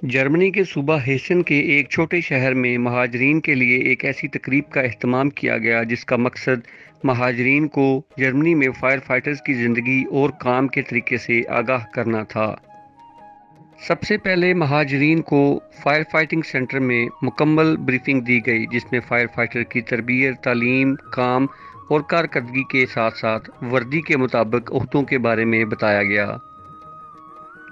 Germany के सूबा हेसन के एक छोटे शहर में महाजरीन के लिए एक ऐसी तकरीब का अहतमाम किया गया जिसका मकसद महाजरीन को जर्मनी में फायर फाइटर्स की ज़िंदगी और काम के तरीके से आगाह करना था। सबसे पहले महाजरीन को फायर फाइटिंग सेंटर में मुकम्मल ब्रीफिंग दी गई, जिसमें फायर फाइटर की तरबियत, तालीम, काम और कारकर्दगी के साथ साथ वर्दी के मुताबिक ओहदों के बारे में बताया गया।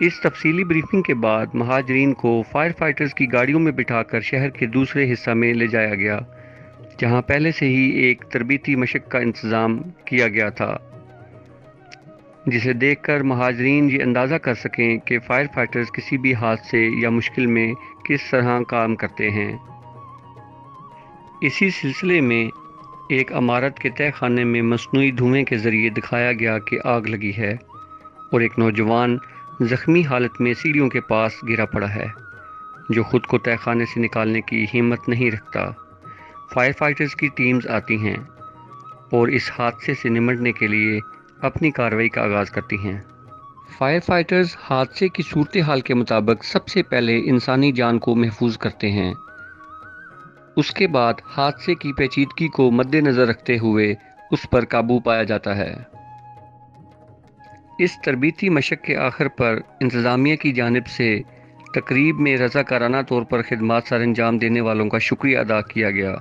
इस तफसीली ब्रीफिंग के बाद महाजरीन को फायर फाइटर्स की गाड़ियों में बिठाकर शहर के दूसरे हिस्सा में ले जाया गया, जहां पहले से ही एक तरबीती मशक का इंतज़ाम किया गया था, जिसे देखकर महाजरीन ये अंदाज़ा कर सकें कि फायर फाइटर्स किसी भी हादसे या मुश्किल में किस तरह काम करते हैं। इसी सिलसिले में एक इमारत के तहखाने में मसनूई धुएं के ज़रिए दिखाया गया कि आग लगी है और एक नौजवान ज़ख्मी हालत में सीढ़ियों के पास गिरा पड़ा है, जो खुद को तहखाने से निकालने की हिम्मत नहीं रखता। फायर फाइटर्स की टीम्स आती हैं और इस हादसे से निपटने के लिए अपनी कार्रवाई का आगाज़ करती हैं। फायर फाइटर्स हादसे की सूरत हाल के मुताबिक सबसे पहले इंसानी जान को महफूज करते हैं। उसके बाद हादसे की पेचीदगी को मद्देनज़र रखते हुए उस पर काबू पाया जाता है। इस तरबीती मशक के आखिर पर इंतज़ामिया की जानिब से तकरीब में रज़ाकाराना तौर पर खिदमात सर अंजाम देने वालों का शुक्रिया अदा किया गया।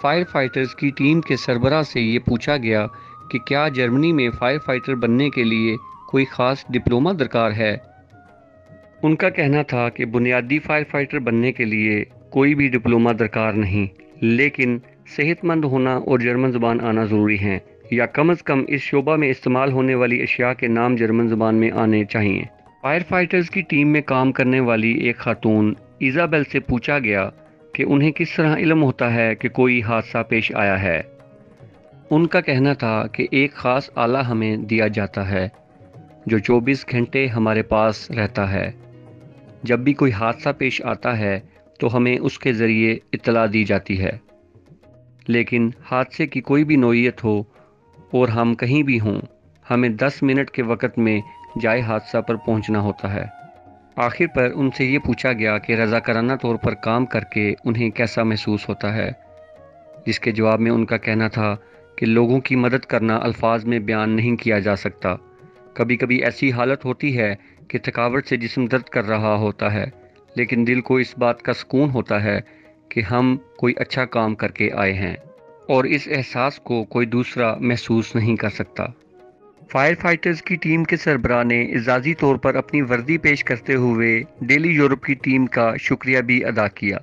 फायर फाइटर्स की टीम के सरबराह से ये पूछा गया कि क्या जर्मनी में फायर फाइटर बनने के लिए कोई ख़ास डिप्लोमा दरकार है। उनका कहना था कि बुनियादी फायर फाइटर बनने के लिए कोई भी डिप्लोमा दरकार नहीं, लेकिन सेहतमंद होना और जर्मन ज़ुबान आना ज़रूरी है, या कम अज़ कम इस शोबा में इस्तेमाल होने वाली अशिया के नाम जर्मन ज़ुबान में आने चाहिए। फायर फाइटर्स की टीम में काम करने वाली एक खातून इज़ाबेल से पूछा गया कि उन्हें किस तरह इल्म होता है कि कोई हादसा पेश आया है। उनका कहना था कि एक ख़ास आला हमें दिया जाता है जो 24 घंटे हमारे पास रहता है। जब भी कोई हादसा पेश आता है तो हमें उसके ज़रिए इत्तला दी जाती है, लेकिन हादसे की कोई भी नौइयत हो और हम कहीं भी हों, हमें 10 मिनट के वक़्त में जाए हादसा पर पहुंचना होता है। आखिर पर उनसे ये पूछा गया कि रज़ाकाराना तौर पर काम करके उन्हें कैसा महसूस होता है, जिसके जवाब में उनका कहना था कि लोगों की मदद करना अल्फाज में बयान नहीं किया जा सकता। कभी कभी ऐसी हालत होती है कि थकावट से जिस्म दर्द कर रहा होता है, लेकिन दिल को इस बात का सुकून होता है कि हम कोई अच्छा काम करके आए हैं, और इस एहसास को कोई दूसरा महसूस नहीं कर सकता। फायर फाइटर्स की टीम के सरबराह ने इजाज़ी तौर पर अपनी वर्दी पेश करते हुए डेली यूरोप की टीम का शुक्रिया भी अदा किया।